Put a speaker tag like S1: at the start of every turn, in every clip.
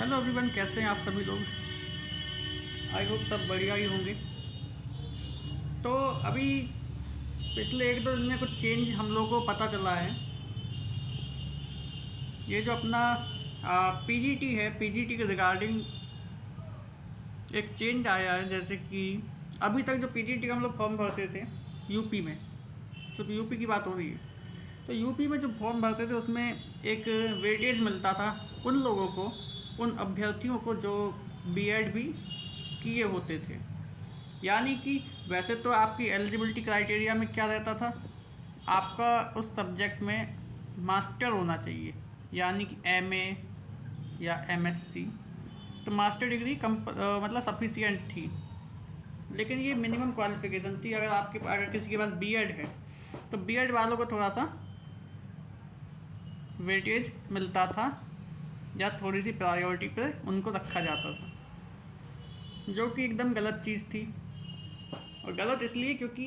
S1: Hello everyone, कैसे हैं आप सभी लोग। आई होप सब बढ़िया ही होंगे। तो अभी पिछले एक दो दिन में कुछ चेंज हम लोगों को पता चला है। ये जो अपना पीजीटी है, पीजीटी के रिगार्डिंग एक चेंज आया है। जैसे कि अभी तक जो पीजीटी का हम लोग फॉर्म भरते थे यूपी में, सिर्फ यूपी की बात हो रही है। तो यूपी में जो फॉर्म भरते थे उसमें एक वेटेज मिलता था उन लोगों को, उन अभ्यर्थियों को जो बीएड भी किए होते थे। यानी कि वैसे तो आपकी एलिजिबिलिटी क्राइटेरिया में क्या रहता था, आपका उस सब्जेक्ट में मास्टर होना चाहिए, यानी कि एमए या एमएससी। तो मास्टर डिग्री मतलब सफिशियंट थी। लेकिन ये मिनिमम क्वालिफिकेशन थी। अगर किसी के पास बीएड है तो बीएड वालों को थोड़ा सा वेटेज मिलता था या थोड़ी सी प्रायोरिटी पर उनको रखा जाता था, जो कि एकदम गलत चीज़ थी। और गलत इसलिए क्योंकि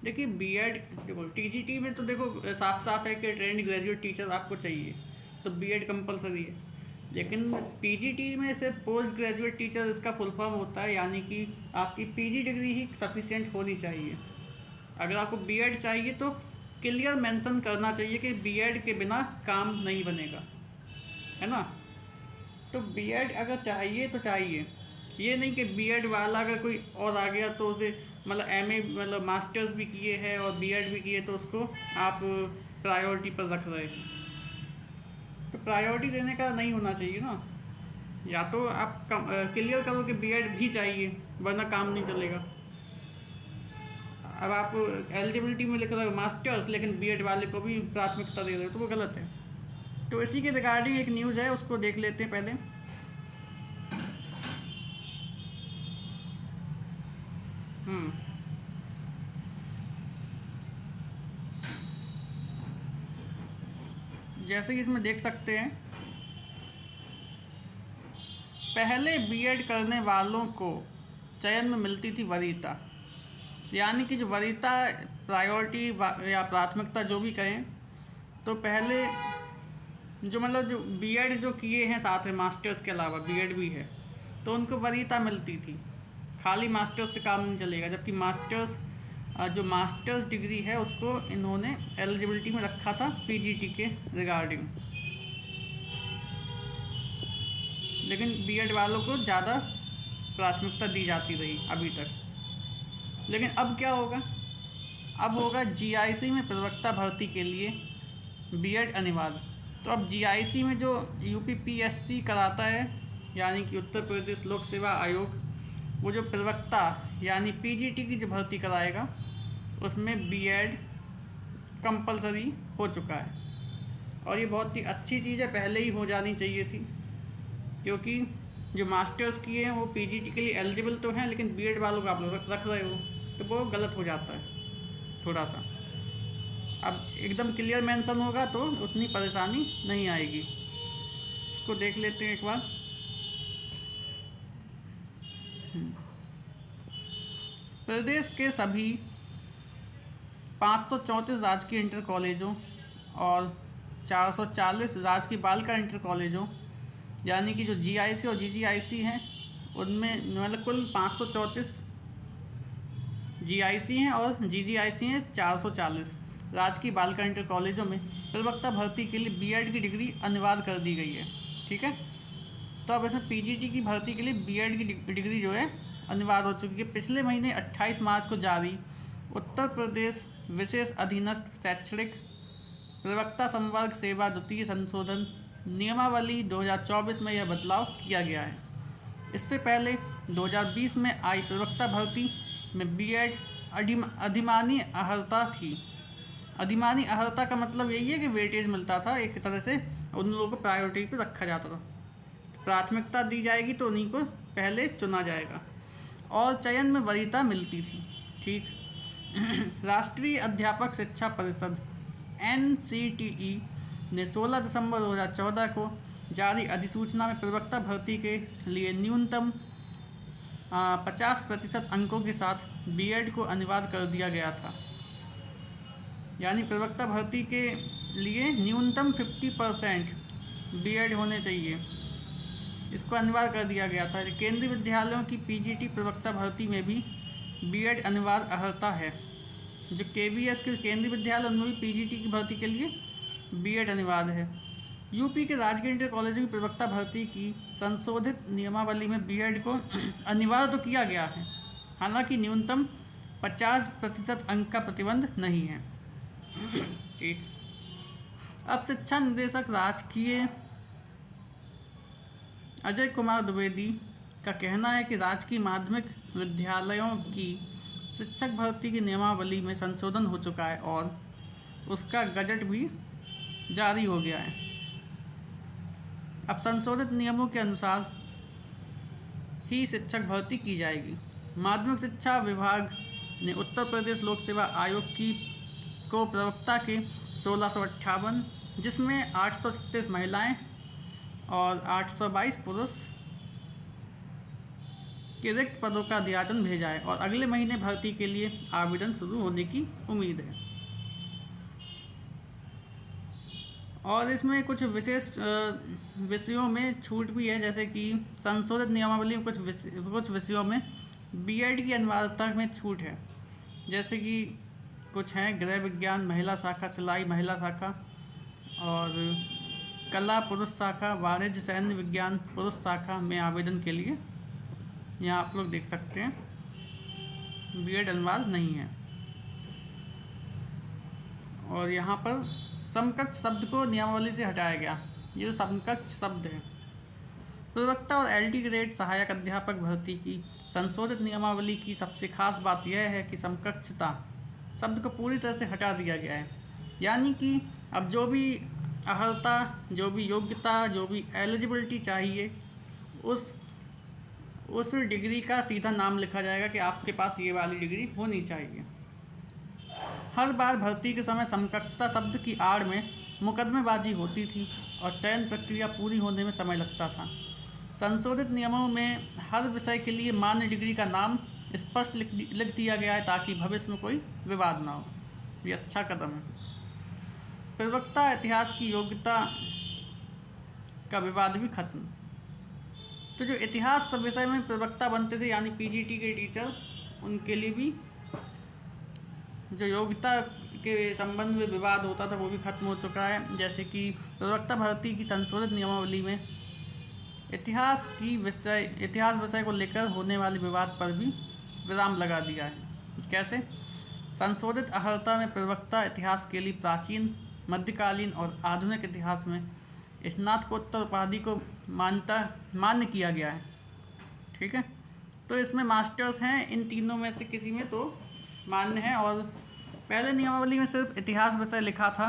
S1: देखिए बीएड, देखो टीजीटी में तो देखो साफ साफ है कि ट्रेंड ग्रेजुएट टीचर आपको चाहिए, तो बीएड कंपलसरी है। लेकिन पीजीटी में से पोस्ट ग्रेजुएट टीचर इसका फुल फॉर्म होता है, यानी कि आपकी पीजी डिग्री ही सफिशिएंट होनी चाहिए। अगर आपको बीएड चाहिए तो क्लियर मेंशन करना चाहिए कि बीएड के बिना काम नहीं बनेगा, है ना। तो बीएड अगर चाहिए तो चाहिए, ये नहीं कि बीएड वाला अगर कोई और आ गया तो उसे मतलब एमए मतलब मास्टर्स भी किए हैं और बीएड भी किए तो उसको आप प्रायोरिटी पर रख रहे हैं। तो प्रायोरिटी देने का नहीं होना चाहिए ना। या तो आप क्लियर करो कि बीएड भी चाहिए, वरना काम नहीं चलेगा। अब आप एलिजिबिलिटी में लिख रहे हो मास्टर्स, लेकिन बीएड वाले को भी प्राथमिकता दे रहे हो, तो वो गलत है। तो इसी के रिगार्डिंग एक न्यूज़ है, उसको देख लेते हैं पहले। हम्म जैसे कि इसमें देख सकते हैं, पहले बीएड करने वालों को चयन में मिलती थी वरीयता। यानी कि जो वरीयता, प्रायोरिटी या प्राथमिकता जो भी कहें, तो पहले जो मतलब जो बीएड जो किए हैं साथ में मास्टर्स के अलावा बीएड भी है, तो उनको वरीयता मिलती थी। खाली मास्टर्स से काम नहीं चलेगा। जबकि मास्टर्स जो मास्टर्स डिग्री है उसको इन्होंने एलिजिबिलिटी में रखा था पीजीटी के रिगार्डिंग। लेकिन बीएड वालों को ज़्यादा प्राथमिकता दी जाती रही अभी तक। लेकिन अब क्या होगा, अब होगा जीआईसी में प्रवक्ता भर्ती के लिए बीएड अनिवार्य। तो अब जीआईसी में जो यूपीपीएससी कराता है, यानी कि उत्तर प्रदेश लोक सेवा आयोग, वो जो प्रवक्ता यानी पीजीटी की जो भर्ती कराएगा, उसमें बीएड कंपलसरी हो चुका है। और ये बहुत ही अच्छी चीज़ है, पहले ही हो जानी चाहिए थी। क्योंकि जो मास्टर्स किए हैं वो पीजीटी के लिए एलिजिबल तो हैं, लेकिन बीएड वालों को आप लोग रख रहे हो, तो वो गलत हो जाता है थोड़ा सा। अब एकदम क्लियर मेंशन होगा तो उतनी परेशानी नहीं आएगी। इसको देख लेते हैं एक बार। प्रदेश के सभी 534 राजकीय इंटर कॉलेजों और 440 राजकीय बालिका इंटर कॉलेजों, यानी कि जो जीआईसी और जीजीआईसी हैं, उनमें मतलब कुल 534 जीआईसी हैं और जीजीआईसी हैं 440। राजकीय बालिका इंटर कॉलेजों में प्रवक्ता भर्ती के लिए बीएड की डिग्री अनिवार्य कर दी गई है। ठीक है। तो अब इसमें पीजीटी की भर्ती के लिए बीएड की डिग्री जो है अनिवार्य हो चुकी है। पिछले महीने 28 मार्च को जारी उत्तर प्रदेश विशेष अधीनस्थ शैक्षणिक प्रवक्ता संवर्ग सेवा द्वितीय संशोधन नियमावली 2024 में यह बदलाव किया गया है। इससे पहले 2020 में आई प्रवक्ता भर्ती में बीएड अधिमानी अहर्ता थी। अधिमानी अहर्ता का मतलब यही है कि वेटेज मिलता था, एक तरह से उन लोगों को प्रायोरिटी पे रखा जाता था। प्राथमिकता दी जाएगी तो उन्हीं को पहले चुना जाएगा और चयन में वरीयता मिलती थी। ठीक। राष्ट्रीय अध्यापक शिक्षा परिषद NCTE ने 16 दिसंबर 2014 को जारी अधिसूचना में प्रवक्ता भर्ती के लिए न्यूनतम 50% अंकों के साथ बीएड को अनिवार्य कर दिया गया था। यानी प्रवक्ता भर्ती के लिए न्यूनतम 50% बीएड होने चाहिए। इसको अनिवार्य कर दिया गया था। केंद्रीय विद्यालयों की पीजीटी प्रवक्ता भर्ती में भी बीएड अनिवार्य अर्हता है। जो केवीएस के केंद्रीय विद्यालय उनमें भी पीजीटी की भर्ती के लिए बीएड अनिवार्य है। यूपी के राजकीय इंटर कॉलेजों की प्रवक्ता भर्ती की संशोधित नियमावली में बीएड को अनिवार्य तो किया गया है, हालांकि न्यूनतम 50% अंक का प्रतिबंध नहीं है। ठीक। अब शिक्षा निदेशक राजकीय अजय कुमार द्विवेदी का कहना है कि राजकीय माध्यमिक विद्यालयों की शिक्षक भर्ती की नियमावली में संशोधन हो चुका है और उसका गजट भी जारी हो गया है। अब संशोधित नियमों के अनुसार ही शिक्षक भर्ती की जाएगी। माध्यमिक शिक्षा विभाग ने उत्तर प्रदेश लोक सेवा आयोग को प्रवक्ता के 1658, जिसमें 837 महिलाएं और 822 पुरुष के रिक्त पदों का अध्याचन भेजा है और अगले महीने भर्ती के लिए आवेदन शुरू होने की उम्मीद है। और इसमें कुछ विशेष विषयों में छूट भी है, जैसे कि संशोधित नियमावली में कुछ विषयों में बीएड की अनिवार्यता में छूट है, जैसे कि कुछ हैं गृह विज्ञान महिला शाखा, सिलाई महिला शाखा, और कला पुरुष शाखा, वाणिज्य सैन्य विज्ञान पुरुष शाखा में आवेदन के लिए यहाँ आप लोग देख सकते हैं बीएड अनिवार्य नहीं है। और यहाँ पर समकक्ष शब्द को नियमावली से हटाया गया। ये समकक्ष शब्द है। प्रवक्ता और एलडी ग्रेड सहायक अध्यापक भर्ती की संशोधित नियमावली की सबसे खास बात यह है कि समकक्षता शब्द को पूरी तरह से हटा दिया गया है। यानी कि अब जो भी अर्हता, जो भी योग्यता, जो भी एलिजिबिलिटी चाहिए, उस डिग्री का सीधा नाम लिखा जाएगा कि आपके पास ये वाली डिग्री होनी चाहिए। हर बार भर्ती के समय समकक्षता शब्द की आड़ में मुकदमेबाजी होती थी और चयन प्रक्रिया पूरी होने में समय लगता था। संशोधित नियमों में हर विषय के लिए मान्य डिग्री का नाम स्पष्ट लिख दिया गया है ताकि भविष्य में कोई विवाद ना हो। ये अच्छा कदम है। प्रवक्ता इतिहास की योग्यता का विवाद भी खत्म। तो जो इतिहास सब विषय में प्रवक्ता बनते थे यानी पीजीटी के टीचर, उनके लिए भी जो योग्यता के संबंध में विवाद होता था वो भी खत्म हो चुका है। जैसे कि प्रवक्ता भर्ती की संशोधित नियमावली में इतिहास विषय को लेकर होने वाले विवाद पर भी विराम लगा दिया है। कैसे? संशोधित अर्हता में प्रवक्ता इतिहास के लिए प्राचीन, मध्यकालीन और आधुनिक इतिहास में स्नातकोत्तर उपाधि को मान्य किया गया है। ठीक है, तो इसमें मास्टर्स हैं, इन तीनों में से किसी में तो मान्य है। और पहले नियमावली में सिर्फ इतिहास विषय लिखा था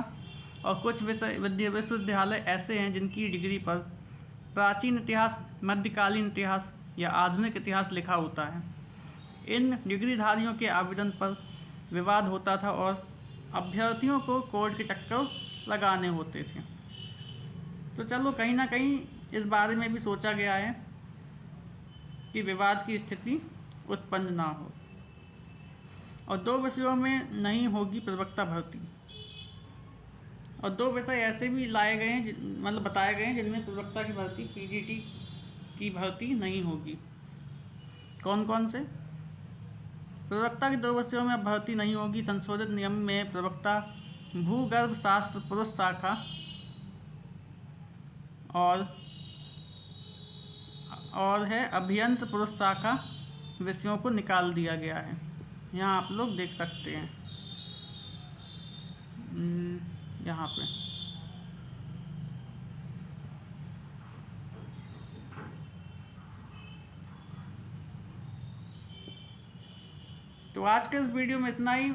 S1: और कुछ विश्वविद्यालय ऐसे हैं जिनकी डिग्री पर प्राचीन इतिहास, मध्यकालीन इतिहास या आधुनिक इतिहास लिखा होता है। इन डिग्रीधारियों के आवेदन पर विवाद होता था और अभ्यर्थियों को कोर्ट के चक्कर लगाने होते थे। तो चलो, कहीं ना कहीं इस बारे में भी सोचा गया है कि विवाद की स्थिति उत्पन्न ना हो। और 2 विषयों में नहीं होगी प्रवक्ता भर्ती, और 2 विषय ऐसे भी लाए गए हैं, मतलब बताए गए हैं, जिनमें प्रवक्ता की भर्ती, पीजीटी की भर्ती नहीं होगी। कौन कौन से? प्रवक्ता के 2 विषयों में भर्ती नहीं होगी। संशोधित नियम में प्रवक्ता भूगर्भ शास्त्र पुरुष शाखा और है अभियंत्र पुरुष शाखा विषयों को निकाल दिया गया है। यहाँ आप लोग देख सकते हैं, यहाँ पे तो आज के इस वीडियो में इतना ही।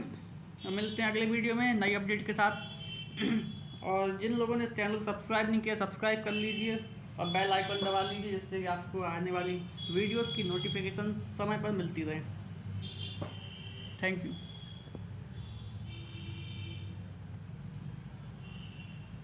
S1: मिलते हैं अगले वीडियो में नई अपडेट के साथ। और जिन लोगों ने इस चैनल को सब्सक्राइब नहीं किया, सब्सक्राइब कर लीजिए और बेल आइकन दबा लीजिए, जिससे कि आपको आने वाली वीडियोस की नोटिफिकेशन समय पर मिलती रहे। Thank you.